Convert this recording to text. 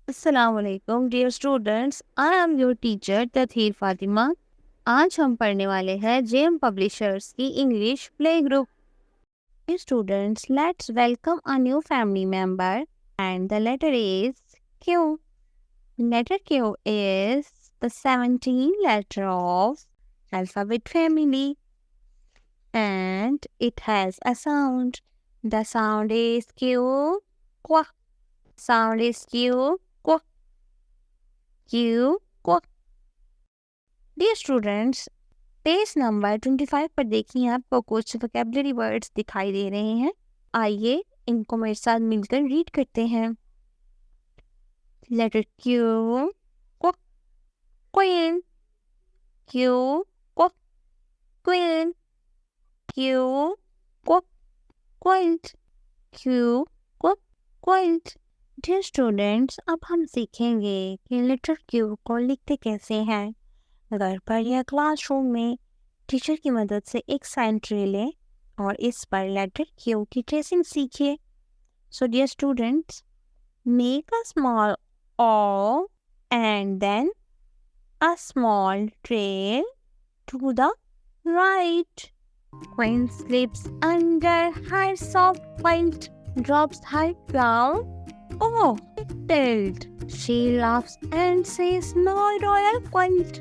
अस्सलामुअलैकुम dear students, I am your teacher Tatheer Fatima. आज हम पढ़ने वाले हैं जेएम पब्लिशर्स की English play group. Students, let's welcome a new family member and the letter is Q. Letter Q is the 17th letter of alphabet family and it has a sound. The sound is Q. Quack. Sound is Q. Quack. Q. Quack. Dear students, page number 25 पर देखिए आपको कुछ vocabulary words दिखाई दे रहे हैं। आइए इनको मेरे साथ मिलकर रीड करते हैं। Letter Q, queen, Q, queen, Q, quilt, Q, quilt. Dear students, अब हम सीखेंगे कि लेटर क्यू को लिखते कैसे हैं। घर पर या क्लासरूम में टीचर की मदद से एक साइन ट्रे लें और इस पर लेटर क्यू की ट्रेसिंग सीखिए। So dear students, make a small O and then a small trail to the right. Queen slips under her soft quilt, drops her crown. Oh, tilt. She laughs and says, "No royal quilt."